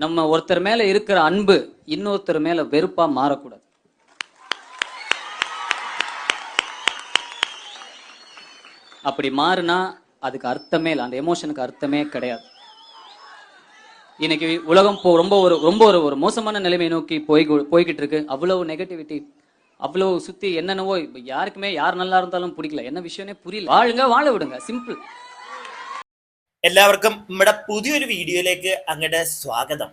நம்ம ஒருத்தர் மேல இருக்கிற அன்பு இன்னொருத்தர் மேல வெறுப்பா மாறக்கூடாது. அப்படி மாறுனா அதுக்கு அர்த்தமே இல்லை, அந்த எமோஷனுக்கு அர்த்தமே கிடையாது. இன்னைக்கு உலகம் ரொம்ப ஒரு மோசமான நிலைமை நோக்கி போய்கிட்டு இருக்கு. அவ்வளவு நெகட்டிவிட்டி, அவ்வளவு சுத்தி என்னென்னவோ. யாருக்குமே யார் நல்லா இருந்தாலும் பிடிக்கல, என்ன விஷயமே புரியல. வாழுங்க, வாழ விடுங்க, சிம்பிள். എല്ലാവർക്കും നമ്മുടെ പുതിയൊരു വീഡിയോയിലേക്ക് അങ്ങയുടെ സ്വാഗതം.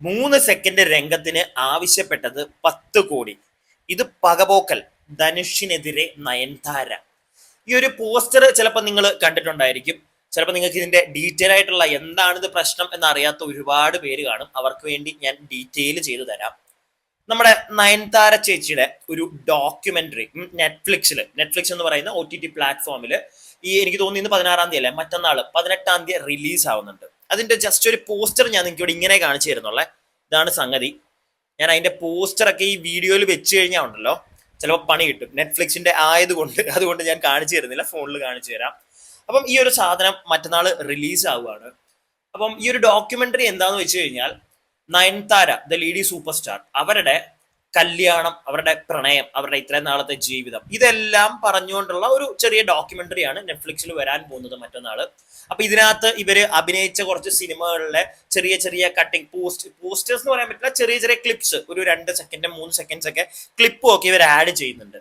3 സെക്കൻഡ് രംഗത്തിന് ആവശ്യപ്പെട്ടത് 10 കോടി. ഇത് പകപോക്കൽ, ധനുഷിനെതിരെ നയൻതാര. ഈ ഒരു പോസ്റ്റർ ചിലപ്പോൾ നിങ്ങൾ കണ്ടിട്ടുണ്ടായിരിക്കും. ചിലപ്പോൾ നിങ്ങൾക്ക് ഇതിന്റെ ഡീറ്റെയിൽ ആയിട്ടുള്ള എന്താണിത് പ്രശ്നം എന്നറിയാത്ത ഒരുപാട് പേര് കാണും. അവർക്ക് വേണ്ടി ഞാൻ ഡീറ്റെയിൽ ചെയ്തു തരാം. നമ്മുടെ നയൻതാര ചേച്ചിയുടെ ഒരു ഡോക്യുമെന്ററി നെറ്റ്ഫ്ലിക്സ് എന്ന് പറയുന്ന OTT പ്ലാറ്റ്ഫോമിൽ എനിക്ക് തോന്നുന്നു ഇന്ന് 16-ാം തീയതി അല്ലേ, മറ്റന്നാൾ 18-ാം തീയതി റിലീസ് ആവുന്നുണ്ട്. അതിന്റെ ജസ്റ്റ് ഒരു പോസ്റ്റർ ഞാൻ നിങ്ങൾക്ക് ഇവിടെ ഇങ്ങനെ കാണിച്ചു തരുന്നുള്ളേ. ഇതാണ് സംഗതി. ഞാൻ അതിന്റെ പോസ്റ്ററൊക്കെ ഈ വീഡിയോയിൽ വെച്ച് കഴിഞ്ഞാൽ ഉണ്ടല്ലോ ചിലപ്പോൾ പണി കിട്ടും. നെറ്റ്ഫ്ലിക്സിന്റെ ആയതുകൊണ്ട് അതുകൊണ്ട് ഞാൻ കാണിച്ചു തരുന്നില്ല, ഫോണിൽ കാണിച്ചു തരാം. അപ്പം ഈ ഒരു സാധനം മറ്റന്നാൾ റിലീസ് ആവുകയാണ്. അപ്പം ഈ ഒരു ഡോക്യുമെന്ററി എന്താന്ന് വെച്ച് കഴിഞ്ഞാൽ Nayanthara the lady super star, അവരുടെ കല്യാണം, അവരുടെ പ്രണയം, അവരുടെ ഇത്രയും നാളത്തെ ജീവിതം, ഇതെല്ലാം പറഞ്ഞുകൊണ്ടുള്ള ഒരു ചെറിയ ഡോക്യുമെന്ററിയാണ് നെറ്റ്ഫ്ലിക്സിൽ വരാൻ പോകുന്നത് മറ്റന്നാള്. അപ്പൊ ഇതിനകത്ത് ഇവര് അഭിനയിച്ച കുറച്ച് സിനിമകളിലെ ചെറിയ ചെറിയ കട്ടിങ് പോസ്റ്റേഴ്സ് എന്ന് പറയാൻ പറ്റില്ല, ചെറിയ ചെറിയ ക്ലിപ്സ്, ഒരു 2 സെക്കൻഡ് 3 സെക്കൻഡ്സ് ഒക്കെ ക്ലിപ്പും ഒക്കെ ഇവർ ആഡ് ചെയ്യുന്നുണ്ട്.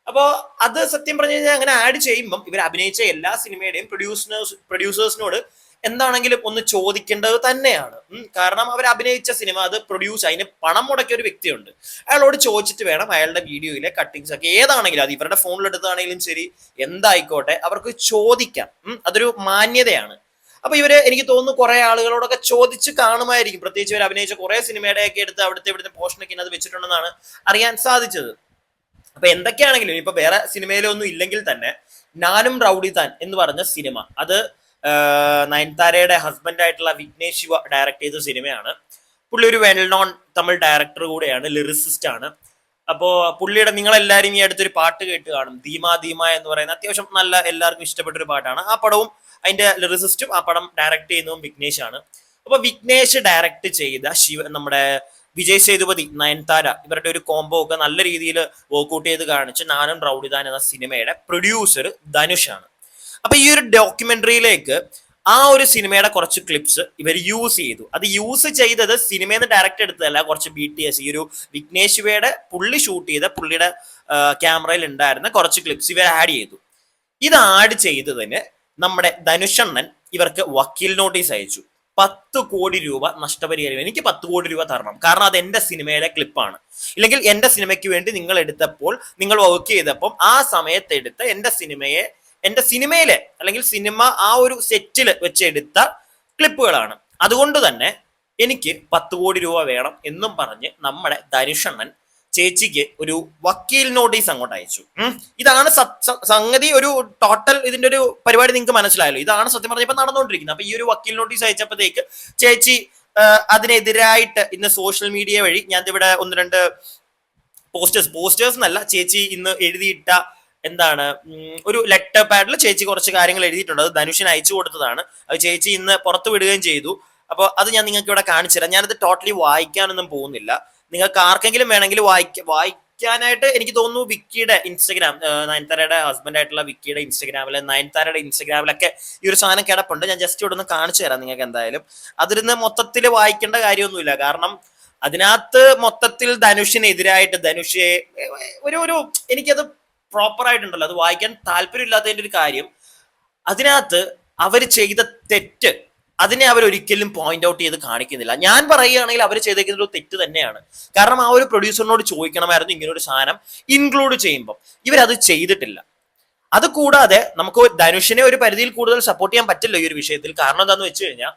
അപ്പോൾ അത് സത്യം പറഞ്ഞു കഴിഞ്ഞാൽ അങ്ങനെ ആഡ് ചെയ്യുമ്പം ഇവർ അഭിനയിച്ച എല്ലാ സിനിമയുടെയും പ്രൊഡ്യൂസേഴ്സിനോട് എന്താണെങ്കിലും ഒന്ന് ചോദിക്കേണ്ടത് തന്നെയാണ്. കാരണം അവർ അഭിനയിച്ച സിനിമ, അത് പ്രൊഡ്യൂസ്, അതിന് പണം മുടക്കിയ ഒരു വ്യക്തിയുണ്ട്. അയാളോട് ചോദിച്ചിട്ട് വേണം അയാളുടെ വീഡിയോയിലെ കട്ടിങ്സ് ഒക്കെ ഏതാണെങ്കിലും, അത് ഇവരുടെ ഫോണിലെടുത്താണെങ്കിലും ശരി, എന്തായിക്കോട്ടെ, അവർക്ക് ചോദിക്കാം. അതൊരു മാന്യതയാണ്. അപ്പൊ ഇവര് എനിക്ക് തോന്നുന്നു കുറെ ആളുകളോടൊക്കെ ചോദിച്ച് കാണുമായിരിക്കും. പ്രത്യേകിച്ച് ഇവർ അഭിനയിച്ച കുറെ സിനിമയുടെ ഒക്കെ എടുത്ത് അവിടുത്തെ പോർഷനൊക്കെ അത് വെച്ചിട്ടുണ്ടെന്നാണ് അറിയാൻ സാധിച്ചത്. അപ്പൊ എന്തൊക്കെയാണെങ്കിലും ഇപ്പൊ വേറെ സിനിമയിലൊന്നും ഇല്ലെങ്കിൽ തന്നെ ഞാനും റൗഡി താൻ എന്ന് പറഞ്ഞ സിനിമ, അത് നയൻതാരയുടെ ഹസ്ബൻഡ് ആയിട്ടുള്ള വിഘ്നേഷ് ശിവ ഡയറക്ട് ചെയ്ത സിനിമയാണ്. പുള്ളി ഒരു വെൽ നോൺ തമിഴ് ഡയറക്ടർ കൂടെയാണ്, ലിറിസിസ്റ്റ് ആണ്. അപ്പോൾ പുള്ളിയുടെ നിങ്ങളെല്ലാവരും ഈ അടുത്തൊരു പാട്ട് കേട്ട് കാണും, ധീമ ധീമ എന്ന് പറയുന്ന അത്യാവശ്യം നല്ല എല്ലാവർക്കും ഇഷ്ടപ്പെട്ടൊരു പാട്ടാണ്. ആ പടവും അതിന്റെ ലിറിസിസ്റ്റും ആ പടം ഡയറക്ട് ചെയ്യുന്നതും വിഘ്നേഷ് ആണ്. അപ്പൊ വിഘ്നേഷ് ഡയറക്ട് ചെയ്ത നമ്മുടെ വിജയ് സേതുപതി, നയൻതാര, ഇവരുടെ ഒരു കോംബോ ഒക്കെ നല്ല രീതിയിൽ വർക്ക്ഔട്ട് ചെയ്ത് കാണിച്ച് നാനും റൗഡിദാൻ എന്ന സിനിമയുടെ പ്രൊഡ്യൂസർ ധനുഷാണ്. അപ്പൊ ഈ ഒരു ഡോക്യുമെന്ററിയിലേക്ക് ആ ഒരു സിനിമയുടെ കുറച്ച് ക്ലിപ്സ് ഇവർ യൂസ് ചെയ്തു. അത് യൂസ് ചെയ്തത് സിനിമയിൽ നിന്ന് ഡയറക്റ്റ് എടുത്തതല്ല, കുറച്ച് BTS, ഈ ഒരു വിഘ്നേഷ് ശിവയുടെ പുള്ളി ഷൂട്ട് ചെയ്ത പുള്ളിയുടെ ക്യാമറയിൽ ഉണ്ടായിരുന്ന കുറച്ച് ക്ലിപ്സ് ഇവർ ആഡ് ചെയ്തു. ഇത് ആഡ് ചെയ്തതിന് നമ്മുടെ ധനുഷണ്ണൻ ഇവർക്ക് വക്കീൽ നോട്ടീസ് അയച്ചു. 10 കോടി രൂപ നഷ്ടപരിഹാരം, എനിക്ക് 10 കോടി രൂപ തരണം, കാരണം അത് എന്റെ സിനിമയിലെ ക്ലിപ്പാണ്. ഇല്ലെങ്കിൽ എന്റെ സിനിമയ്ക്ക് വേണ്ടി നിങ്ങൾ എടുത്തപ്പോൾ, നിങ്ങൾ വർക്ക് ചെയ്തപ്പോൾ ആ സമയത്ത് എടുത്ത എന്റെ സിനിമയിലെ അല്ലെങ്കിൽ സിനിമ ആ ഒരു സെറ്റിൽ വെച്ചെടുത്ത ക്ലിപ്പുകളാണ്. അതുകൊണ്ട് തന്നെ എനിക്ക് 10 കോടി രൂപ വേണം എന്നും പറഞ്ഞ് നമ്മുടെ ധനുഷണ്ണൻ ചേച്ചിക്ക് ഒരു വക്കീൽ നോട്ടീസ് അങ്ങോട്ട് അയച്ചു. ഇതാണ് സംഗതി. ഒരു ടോട്ടൽ ഇതിന്റെ ഒരു പരിപാടി നിങ്ങൾക്ക് മനസ്സിലായല്ലോ. ഇതാണ് സത്യം പറഞ്ഞ ഇപ്പൊ നടന്നുകൊണ്ടിരിക്കുന്നത്. അപ്പൊ ഈ ഒരു വക്കീൽ നോട്ടീസ് അയച്ചപ്പോഴത്തേക്ക് ചേച്ചി അതിനെതിരായിട്ട് ഇന്ന് സോഷ്യൽ മീഡിയ വഴി, ഞാൻ ഇവിടെ 1-2 പോസ്റ്റേഴ്സ് എന്നല്ല, ചേച്ചി ഇന്ന് എഴുതിയിട്ട എന്താണ് ഒരു ലെറ്റർ പാഡിൽ ചേച്ചി കുറച്ച് കാര്യങ്ങൾ എഴുതിയിട്ടുണ്ട്. അത് ധനുഷിന് അയച്ചു കൊടുത്തതാണ്. അത് ചേച്ചി ഇന്ന് പുറത്തു വിടുകയും ചെയ്തു. അപ്പോൾ അത് ഞാൻ നിങ്ങൾക്ക് ഇവിടെ കാണിച്ചു തരാം. ഞാനത് ടോട്ടലി വായിക്കാനൊന്നും പോകുന്നില്ല. നിങ്ങൾക്ക് ആർക്കെങ്കിലും വേണമെങ്കിൽ വായിക്കാനായിട്ട് എനിക്ക് തോന്നുന്നു വിക്കിയുടെ ഇൻസ്റ്റഗ്രാം, നയൻതാരയുടെ ഹസ്ബൻഡ് ആയിട്ടുള്ള വിക്കിയുടെ ഇൻസ്റ്റഗ്രാമിൽ, നയൻതാരയുടെ ഇൻസ്റ്റഗ്രാമിലൊക്കെ ഈ ഒരു സാധനം കിടപ്പുണ്ട്. ഞാൻ ജസ്റ്റ് ഇവിടെ ഒന്ന് കാണിച്ചു തരാം നിങ്ങൾക്ക്. എന്തായാലും അതിരുന്ന് മൊത്തത്തിൽ വായിക്കേണ്ട കാര്യമൊന്നുമില്ല. കാരണം അതിനകത്ത് മൊത്തത്തിൽ ധനുഷിനെതിരായിട്ട് ഒരു എനിക്കത് പ്രോപ്പർ ആയിട്ടുണ്ടല്ലോ, അത് വായിക്കാൻ താല്പര്യമില്ലാത്തതിന്റെ ഒരു കാര്യം, അതിനകത്ത് അവർ ചെയ്ത തെറ്റ് അതിനെ അവർ ഒരിക്കലും പോയിന്റ് ഔട്ട് ചെയ്ത് കാണിക്കുന്നില്ല. ഞാൻ പറയുകയാണെങ്കിൽ അവർ ചെയ്തേക്കുന്ന ഒരു തെറ്റ് തന്നെയാണ്. കാരണം ആ ഒരു പ്രൊഡ്യൂസറിനോട് ചോദിക്കണമായിരുന്നു ഇങ്ങനെ ഒരു സാധനം ഇൻക്ലൂഡ് ചെയ്യുമ്പോൾ. ഇവരത് ചെയ്തിട്ടില്ല. അത് കൂടാതെ നമുക്ക് ധനുഷിനെ ഒരു പരിധിയിൽ കൂടുതൽ സപ്പോർട്ട് ചെയ്യാൻ പറ്റില്ല ഈ ഒരു വിഷയത്തിൽ. കാരണം എന്താണെന്ന് വെച്ച് കഴിഞ്ഞാൽ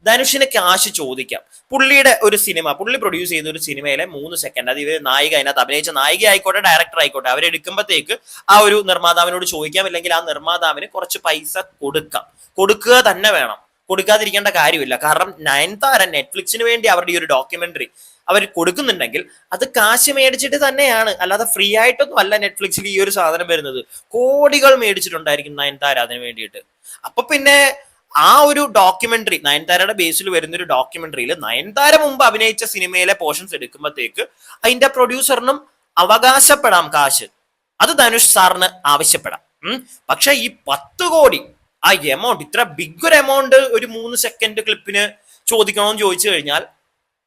ധനുഷിന് ക്യാഷ് ചോദിക്കാം. പുള്ളിയുടെ ഒരു സിനിമ, പുള്ളി പ്രൊഡ്യൂസ് ചെയ്ത ഒരു സിനിമയിലെ 3 സെക്കൻഡ്, അത് ഇവർ നായിക, അതിനകത്ത് അഭിനയിച്ച നായിക ആയിക്കോട്ടെ ഡയറക്ടർ ആയിക്കോട്ടെ, അവരെടുക്കുമ്പോഴത്തേക്ക് ആ ഒരു നിർമ്മാതാവിനോട് ചോദിക്കാം, അല്ലെങ്കിൽ ആ നിർമ്മാതാവിന് കുറച്ച് പൈസ കൊടുക്കുക തന്നെ വേണം. കൊടുക്കാതിരിക്കേണ്ട കാര്യമില്ല. കാരണം നയൻതാര നെറ്റ്ഫ്ലിക്സിന് വേണ്ടി അവരുടെ ഈ ഒരു ഡോക്യുമെന്ററി അവർ കൊടുക്കുന്നുണ്ടെങ്കിൽ അത് കാശ് മേടിച്ചിട്ട് തന്നെയാണ്, അല്ലാതെ ഫ്രീ ആയിട്ടൊന്നും അല്ല നെറ്റ്ഫ്ലിക്സിൽ ഈ ഒരു സാധനം വരുന്നത്. കോടികൾ മേടിച്ചിട്ടുണ്ടായിരിക്കും നയൻതാര അതിന് വേണ്ടിയിട്ട്. അപ്പൊ പിന്നെ ആ ഒരു ഡോക്യുമെന്ററി, നയൻതാരയുടെ ബേസിൽ വരുന്ന ഒരു ഡോക്യുമെന്ററിയിൽ നയൻതാര മുമ്പ് അഭിനയിച്ച സിനിമയിലെ പോർഷൻസ് എടുക്കുമ്പോഴത്തേക്ക് അതിന്റെ പ്രൊഡ്യൂസറിനും അവകാശപ്പെടാം കാശ്. അത് ധനുഷ് സാറിന് ആവശ്യപ്പെടാം. പക്ഷെ ഈ 10 കോടി ആ എമൗണ്ട്, ഇത്ര ബിഗ് ഒരു എമൗണ്ട് ഒരു 3 സെക്കൻഡ് ക്ലിപ്പിന് ചോദിക്കണമെന്ന് ചോദിച്ചു കഴിഞ്ഞാൽ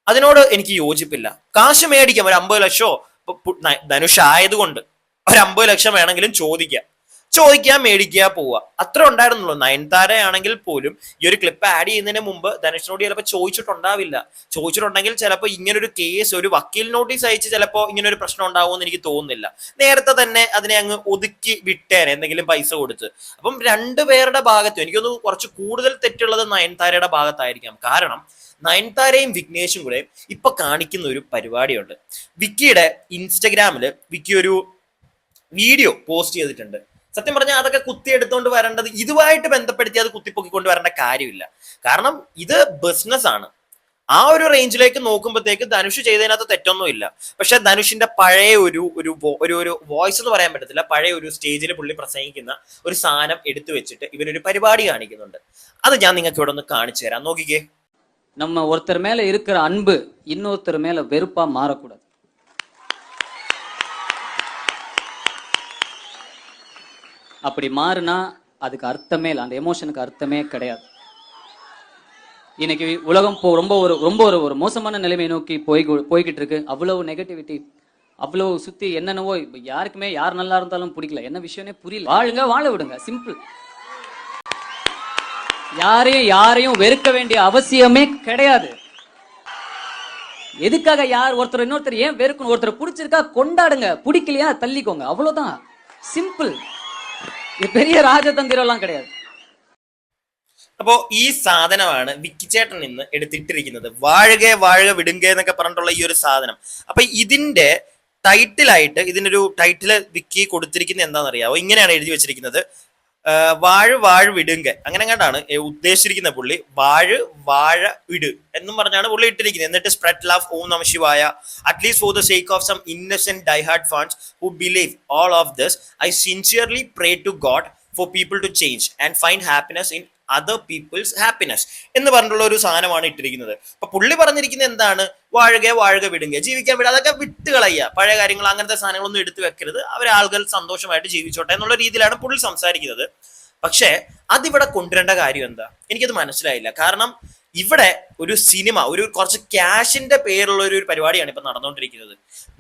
അതിനോട് എനിക്ക് യോജിപ്പില്ല. കാശ് മേടിക്കാം, ഒരു 50 ലക്ഷമോ ധനുഷ് ആയതുകൊണ്ട് ഒരു 50 ലക്ഷം വേണമെങ്കിലും ചോദിക്കുക, മേടിക്കുക, പോവുക, അത്ര ഉണ്ടായിരുന്നുള്ളൂ. നയൻതാര ആണെങ്കിൽ പോലും ഈ ഒരു ക്ലിപ്പ് ആഡ് ചെയ്യുന്നതിന് മുമ്പ് ധനുഷിനോട് ചിലപ്പോൾ ചോദിച്ചിട്ടുണ്ടെങ്കിൽ ചിലപ്പോൾ ഇങ്ങനൊരു കേസ്, ഒരു വക്കീൽ നോട്ടീസ് അയച്ച് ചിലപ്പോൾ ഇങ്ങനെ ഒരു പ്രശ്നം ഉണ്ടാവുമെന്ന് എനിക്ക് തോന്നുന്നില്ല. നേരത്തെ തന്നെ അതിനെ അങ്ങ് ഒതുക്കി വിട്ടേനെ എന്തെങ്കിലും പൈസ കൊടുത്ത്. അപ്പം രണ്ടുപേരുടെ ഭാഗത്തും എനിക്കൊന്ന് കുറച്ച് കൂടുതൽ തെറ്റുള്ളത് നയൻതാരയുടെ ഭാഗത്തായിരിക്കാം. കാരണം നയൻതാരയും വിഘ്നേഷും കൂടെ ഇപ്പൊ കാണിക്കുന്ന ഒരു പരിപാടിയുണ്ട്. വിക്കിയുടെ ഇൻസ്റ്റഗ്രാമില് വിക്കി ഒരു വീഡിയോ പോസ്റ്റ് ചെയ്തിട്ടുണ്ട്. സത്യം പറഞ്ഞാൽ അതൊക്കെ കുത്തിയെടുത്തോണ്ട് വരേണ്ടത്, ഇതുമായിട്ട് ബന്ധപ്പെടുത്തി അത് കുത്തിപ്പൊക്കിക്കൊണ്ട് വരേണ്ട കാര്യമില്ല. കാരണം ഇത് ബിസിനസ് ആണ്. ആ ഒരു റേഞ്ചിലേക്ക് നോക്കുമ്പോഴത്തേക്ക് ധനുഷ് ചെയ്തതിനകത്ത് തെറ്റൊന്നുമില്ല. പക്ഷെ ധനുഷിന്റെ പഴയ ഒരു വോയിസ് എന്ന് പറയാൻ പറ്റത്തില്ല, പഴയ ഒരു സ്റ്റേജിൽ പുള്ളി പ്രസംഗിക്കുന്ന ഒരു സാധനം എടുത്തു വെച്ചിട്ട് ഇവരൊരു പരിപാടി കാണിക്കുന്നുണ്ട്. അത് ഞാൻ നിങ്ങൾക്ക് ഇവിടെ ഒന്ന് കാണിച്ചു തരാം, നോക്കിക്കേ. நம்ம ஒருத்தர் மேல இருக்கிற அன்பு இன்னொருத்தர் மேல வெறுப்பா மாறக்கூடாது. அப்படி மாறினா அதுக்கு அர்த்தமே இல்லை, அந்த எமோஷனுக்கு அர்த்தமே கிடையாது. இன்னைக்கு உலகம் ரொம்ப ஒரு மோசமான நிலைமை நோக்கி போய்கிட்டு இருக்கு. அவ்வளவு நெகட்டிவிட்டி, அவ்வளவு சுத்தி என்னென்னவோ. யாருக்குமே யார் நல்லா இருந்தாலும் பிடிக்கல, என்ன விஷயம்னே புரியல. வாழ விடுங்க, சிம்பிள். யாரையும் வெறுக்க வேண்டிய அவசியமே கிடையாது. எதுக்காக ஒருத்தர் இன்னொருத்தர் ஏன் வெறுக்கணும்? ஒருத்தர் பிடிச்சிருக்கா கொண்டாடுங்க, பிடிக்கலையா தள்ளிக்கோங்க, அவ்வளவுதான், சிம்பிள். இது பெரிய ராஜதந்திரம் எல்லாம் கிடையாது. അപ്പോ ഈ സാധനമാണ് വിക്കിച്ചേട്ടൻ ഇന്ന് എടുത്തിട്ടിരിക്കുന്നത്. വാഴുക വിടുങ്ക എന്നൊക്കെ പറഞ്ഞിട്ടുള്ള ഈ ഒരു സാധനം. അപ്പൊ ഇതിന്റെ ടൈറ്റിലായിട്ട് ഇതിനൊരു ടൈറ്റില് വിക്കി കൊടുത്തിരിക്കുന്നത് എന്താണെന്നറിയാവോ? ഇങ്ങനെയാണ് എഴുതി വെച്ചിരിക്കുന്നത്, വാഴ് വിടുങ്ക, അങ്ങനെ കണ്ടാണ് ഉദ്ദേശിച്ചിരിക്കുന്ന പുള്ളി. വാഴ ഇട് എന്നും പറഞ്ഞാണ് പുള്ളി ഇട്ടിരിക്കുന്നത്. എന്നിട്ട് സ്പ്രെഡ് ലവ്, ഓം നമഃ ശിവായ, at least for the sake of some innocent diehard fans who believe all of this, I sincerely pray to God for people to change and find happiness in other people's happiness എന്ന് പറഞ്ഞിട്ടുള്ള ഒരു സാധനമാണ് ഇട്ടിരിക്കുന്നത്. അപ്പൊ പുള്ളി പറഞ്ഞിരിക്കുന്നത് എന്താണ്? വാഴുക വിടുക, ജീവിക്കാൻ വിടുക, അതൊക്കെ വിട്ടുകളയുക, പഴയ കാര്യങ്ങൾ അങ്ങനത്തെ സാധനങ്ങളൊന്നും എടുത്തു വെക്കരുത്, ആളുകൾ സന്തോഷമായിട്ട് ജീവിച്ചോട്ടെ എന്നുള്ള രീതിയിലാണ് പുള്ളി സംസാരിക്കുന്നത്. പക്ഷെ അതിവിടെ കൊണ്ടുവരേണ്ട കാര്യം എന്താ? എനിക്കത് മനസ്സിലായില്ല. കാരണം ഇവിടെ ഒരു സിനിമ, ഒരു കുറച്ച് ക്യാഷിന്റെ പേരുള്ള ഒരു പരിപാടിയാണ് ഇപ്പൊ നടന്നുകൊണ്ടിരിക്കുന്നത്.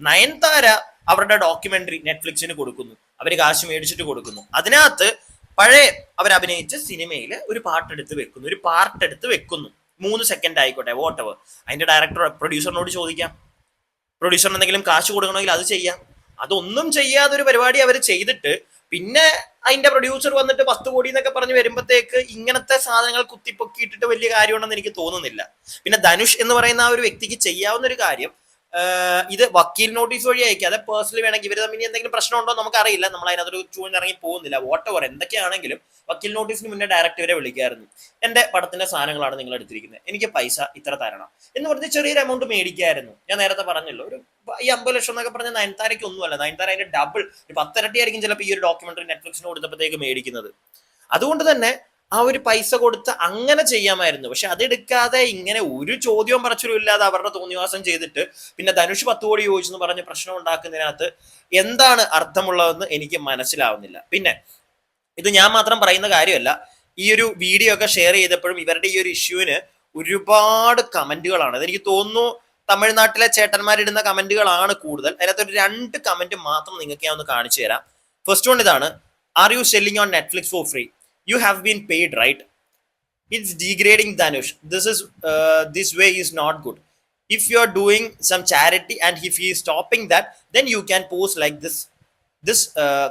നയൻതാര അവരുടെ ഡോക്യുമെന്ററി നെറ്റ്ഫ്ലിക്സിന് കൊടുക്കുന്നു, അവര് കാശ് മേടിച്ചിട്ട് കൊടുക്കുന്നു. അതിനകത്ത് പഴയ അവരഭിനയിച്ച സിനിമയിൽ ഒരു പാട്ടെടുത്ത് വെക്കുന്നു, 3 സെക്കൻഡ് ആയിക്കോട്ടെ, വോട്ട് എവർ. അതിന്റെ ഡയറക്ടർ പ്രൊഡ്യൂസറിനോട് ചോദിക്കാം, പ്രൊഡ്യൂസറിന് എന്തെങ്കിലും കാശ് കൊടുക്കണമെങ്കിൽ അത് ചെയ്യാം. അതൊന്നും ചെയ്യാതെ ഒരു പരിപാടി അവർ ചെയ്തിട്ട് പിന്നെ അതിന്റെ പ്രൊഡ്യൂസർ വന്നിട്ട് 10 കോടി എന്നൊക്കെ പറഞ്ഞ് വരുമ്പോഴത്തേക്ക് ഇങ്ങനത്തെ സാധനങ്ങൾ കുത്തിപ്പൊക്കിയിട്ടിട്ട് വലിയ കാര്യമുണ്ടെന്ന് എനിക്ക് തോന്നുന്നില്ല. പിന്നെ ധനുഷ് എന്ന് പറയുന്ന ആ ഒരു വ്യക്തിക്ക് ചെയ്യാവുന്ന ഒരു കാര്യം, ഇത് വക്കീൽ നോട്ടീസ് വഴി അയക്കാതെ പേഴ്സണലി വേണമെങ്കിൽ ഇവർ തമ്മിൽ എന്തെങ്കിലും പ്രശ്നമുണ്ടോ നമുക്കറിയില്ല, നമ്മൾ അതിനകത്തൊരു ചൂണ്ടിറങ്ങി പോകുന്നില്ല. വോട്ട് ഓവർ എന്തൊക്കെയാണെങ്കിലും വക്കീൽ നോട്ടീസിന് മുന്നേ ഡയറക്റ്റ് ഇവരെ വിളിക്കായിരുന്നു. എന്റെ പടത്തിന്റെ സാധനങ്ങളാണ് നിങ്ങൾ എടുത്തിരിക്കുന്നത്, എനിക്ക് പൈസ ഇത്ര തരണം എന്ന് പറഞ്ഞ് ചെറിയൊരു എമൗണ്ട് മേടിക്കായിരുന്നു. ഞാൻ നേരത്തെ പറഞ്ഞല്ലോ, ഈ 50 ലക്ഷം എന്നൊക്കെ പറഞ്ഞ നയൻതാരയ്ക്ക് ഒന്നുമല്ല. നയൻതാര അതിന്റെ ഡബിൾ, 10 ഇരട്ടി ആയിരിക്കും ചിലപ്പോൾ ഈ ഒരു ഡോക്യുമെന്ററി നെറ്റ്ഫ്ലിക്സിന് കൊടുത്തപ്പോഴത്തേക്ക് മേടിക്കുന്നത്. അതുകൊണ്ട് തന്നെ ആ ഒരു പൈസ കൊടുത്ത് അങ്ങനെ ചെയ്യാമായിരുന്നു. പക്ഷെ അതെടുക്കാതെ ഇങ്ങനെ ഒരു ചോദ്യവും പറച്ചിലും ഇല്ലാതെ അവരുടെ തോന്നിവാസം ചെയ്തിട്ട് പിന്നെ ധനുഷ് 10 കോടി ചോദിച്ചെന്ന് പറഞ്ഞ് പ്രശ്നം ഉണ്ടാക്കുന്നതിനകത്ത് എന്താണ് അർത്ഥമുള്ളതെന്ന് എനിക്ക് മനസ്സിലാവുന്നില്ല. പിന്നെ ഇത് ഞാൻ മാത്രം പറയുന്ന കാര്യമല്ല, ഈ ഒരു വീഡിയോ ഒക്കെ ഷെയർ ചെയ്തപ്പോഴും ഇവരുടെ ഈ ഒരു ഇഷ്യൂവിന് ഒരുപാട് കമന്റുകളാണ്. അതെനിക്ക് തോന്നുന്നു തമിഴ്നാട്ടിലെ ചേട്ടന്മാരിടുന്ന കമന്റുകളാണ് കൂടുതൽ. അതിനകത്ത് ഒരു 2 കമന്റ് മാത്രം നിങ്ങൾക്ക് ഞാൻ ഒന്ന് കാണിച്ചു തരാം. ഫസ്റ്റ് വൺ ഇതാണ്: are you selling on Netflix four free? You have been paid, right? It's degrading Dhanush. This way is not good. If you are doing some charity and if he is stopping that, then you can post like this. This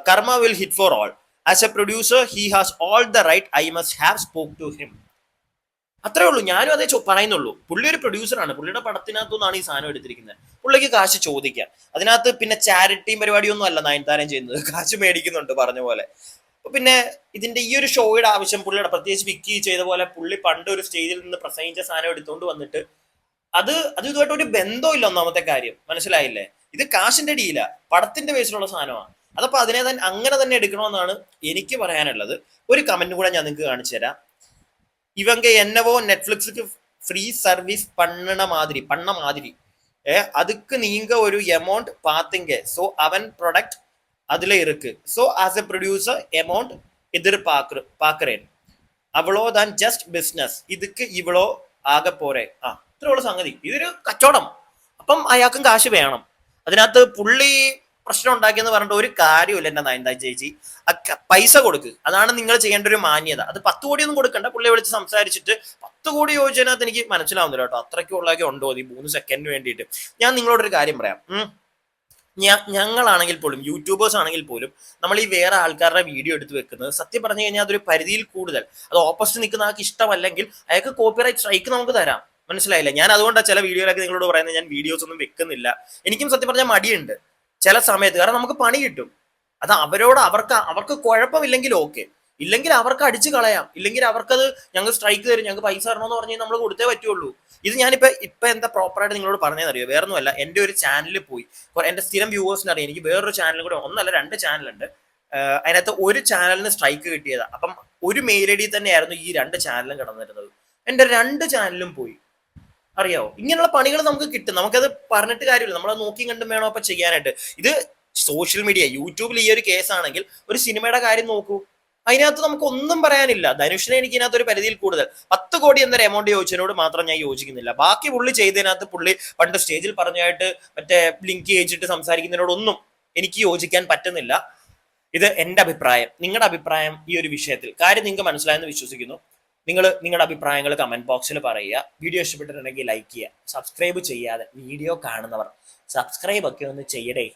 karma will hit for all. As a producer, he has all the right. I must have spoke to him. അത്രേ ഉള്ളൂ, ഞാനും അതേ പറയുന്നുള്ളൂ. പുള്ളി ഒരു പ്രൊഡ്യൂസറാണ്, പുള്ളിയുടെ പടത്തിനകത്തുനിന്നാണ് ഈ സാധനം എടുത്തിരിക്കുന്നത്. പുള്ളിക്ക് കാശ് ചോദിക്കാം. അതിനകത്ത് പിന്നെ ചാരിറ്റിയും പരിപാടിയൊന്നും അല്ല നയൻതാരം ചെയ്യുന്നത്, കാശ് മേടിക്കുന്നുണ്ട് പറഞ്ഞ പോലെ. പിന്നെ ഇതിന്റെ ഈ ഒരു ഷോയുടെ ആവശ്യം പുള്ളിയുടെ, പ്രത്യേകിച്ച് വിക്കി ചെയ്ത പോലെ പുള്ളി പണ്ട് ഒരു സ്റ്റേജിൽ നിന്ന് പ്രസംഗിച്ച സാധനം എടുത്തുകൊണ്ട് വന്നിട്ട് അത് ഇതുമായിട്ട് ഒരു ബന്ധമില്ല. ഒന്നാമത്തെ കാര്യം മനസ്സിലായില്ലേ? ഇത് കാശിന്റെ ഡീല, പടത്തിന്റെ ബേസിലുള്ള സാധനമാണ്. അതപ്പോ അതിനെ അങ്ങനെ തന്നെ എടുക്കണമെന്നാണ് എനിക്ക് പറയാനുള്ളത്. ഒരു കമന്റ് കൂടെ ഞാൻ നിങ്ങൾക്ക് കാണിച്ചു തരാം. இவங்க என்னவோ நெட்ஃபிளிக்ஸுக்கு ஃப்ரீ சர்வீஸ் பண்ண மாதிரி அதுக்கு நீங்க ஒரு அமௌண்ட் பாத்தீங்க. ஸோ அவன் ப்ராடக்ட் அதுல இருக்கு. So as a producer amount பாக்குறேன். അவ்வളോതാൻ ജസ്റ്റ് ബിസിനസ്. ഇതിക്ക് ഇവളോ ആകെ പോരെ. ഇത്രയുള്ള സംഗതി. ഇതൊരു കച്ചവടം. അപ്പം അയാൾക്കും കാശ് വേണം. അതിനകത്ത് പുള്ളി പ്രശ്നം ഉണ്ടാക്കിയെന്ന് പറഞ്ഞിട്ട് ഒരു കാര്യമില്ല. എന്റെ നയൻതാര ചേച്ചി പൈസ കൊടുക്ക്. അതാണ് നിങ്ങൾ ചെയ്യേണ്ട ഒരു മാന്യത. അത് 10 കോടിയൊന്നും കൊടുക്കണ്ട. പുള്ളിയെ വിളിച്ച് സംസാരിച്ചിട്ട് 10 കോടി ചോദിച്ചതിനകത്ത് എനിക്ക് മനസ്സിലാവുന്നില്ല കേട്ടോ. അത്രയ്ക്കുള്ളതൊക്കെ ഉണ്ടോ ഈ 3 സെക്കൻഡിന് വേണ്ടിയിട്ട്. ഞാൻ നിങ്ങളോടൊരു കാര്യം പറയാം. ഞങ്ങളാണെങ്കിൽ പോലും യൂട്യൂബേഴ്സ് ആണെങ്കിൽ പോലും നമ്മൾ ഈ വേറെ ആൾക്കാരുടെ വീഡിയോ എടുത്ത് വെക്കുന്നത് സത്യം പറഞ്ഞു കഴിഞ്ഞാൽ അതൊരു പരിധിയിൽ കൂടുതൽ അത് ഓപ്പോസിറ്റ് നിൽക്കുന്ന ആൾക്ക് ഇഷ്ടമല്ലെങ്കിൽ അയാൾക്ക് കോപ്പിറൈറ്റ് സ്ട്രൈക്ക് നമുക്ക് തരാം. മനസ്സിലായില്ല? ഞാൻ അതുകൊണ്ടാണ് ചില വീഡിയോയിലൊക്കെ നിങ്ങളോട് പറയുന്നത് ഞാൻ വീഡിയോസ് ഒന്നും വെക്കുന്നില്ല. എനിക്കും സത്യം പറഞ്ഞാൽ മടിയുണ്ട് ചില സമയത്ത്. കാരണം നമുക്ക് പണി കിട്ടും. അത് അവർക്ക് കുഴപ്പമില്ലെങ്കിൽ ഓക്കെ, ഇല്ലെങ്കിൽ അവർക്ക് അടിച്ചു കളയാം. ഇല്ലെങ്കിൽ അവർക്കത് ഞങ്ങൾ സ്ട്രൈക്ക് തരും, ഞങ്ങൾക്ക് പൈസ തരണമെന്ന് പറഞ്ഞാൽ നമ്മൾ കൊടുത്തേ പറ്റുള്ളൂ. ഇത് ഞാനിപ്പോ എന്താ പ്രോപ്പറായിട്ട് നിങ്ങളോട് പറഞ്ഞതെന്നറിയോ? വേറൊന്നുമല്ല, എൻ്റെ ഒരു ചാനലിൽ പോയി എൻ്റെ സ്ഥിരം വ്യൂവേഴ്സിന് അറിയാം. എനിക്ക് വേറൊരു ചാനലും കൂടെ, ഒന്നല്ല 2 ചാനലുണ്ട്. അതിനകത്ത് ഒരു ചാനലിന് സ്ട്രൈക്ക് കിട്ടിയതാ. അപ്പം ഒരു മെയിൽ ഐ ഡി തന്നെയായിരുന്നു ഈ 2 ചാനലും കിടന്നിരുന്നത്. എൻ്റെ 2 ചാനലും പോയി. അറിയാവോ? ഇങ്ങനെയുള്ള പണികൾ നമുക്ക് കിട്ടും. നമുക്കത് പറഞ്ഞിട്ട് കാര്യമില്ല. നമ്മളത് നോക്കി കണ്ടും വേണോ അപ്പൊ ചെയ്യാനായിട്ട്. ഇത് സോഷ്യൽ മീഡിയ, യൂട്യൂബിൽ ഈ ഒരു കേസാണെങ്കിൽ ഒരു സിനിമയുടെ കാര്യം നോക്കൂ. അതിനകത്ത് നമുക്ക് ഒന്നും പറയാനില്ല. ധനുഷിനെ എനിക്ക് ഇതിനകത്ത് ഒരു പരിധിയിൽ കൂടുതൽ 10 കോടി എന്നൊരു എമൗണ്ട് ചോദിച്ചതിനോട് മാത്രം ഞാൻ യോജിക്കുന്നില്ല. ബാക്കി പുള്ളി ചെയ്തതിനകത്ത് പുള്ളി പണ്ട് സ്റ്റേജിൽ പറഞ്ഞായിട്ട് മറ്റേ ലിങ്ക് ചെയ്യിച്ചിട്ട് സംസാരിക്കുന്നതിനോടൊന്നും എനിക്ക് യോജിക്കാൻ പറ്റുന്നില്ല. ഇത് എൻ്റെ അഭിപ്രായം. നിങ്ങളുടെ അഭിപ്രായം ഈ ഒരു വിഷയത്തിൽ കാര്യം നിങ്ങൾക്ക് മനസ്സിലായെന്ന് വിശ്വസിക്കുന്നു. നിങ്ങളുടെ അഭിപ്രായങ്ങൾ കമന്റ് ബോക്സിൽ പറയുക. വീഡിയോ ഇഷ്ടപ്പെട്ടിട്ടുണ്ടെങ്കിൽ ലൈക്ക് ചെയ്യുക. സബ്സ്ക്രൈബ് ചെയ്യാതെ വീഡിയോ കാണുന്നവർ സബ്സ്ക്രൈബ് ഒക്കെ ഒന്ന് ചെയ്യടേ.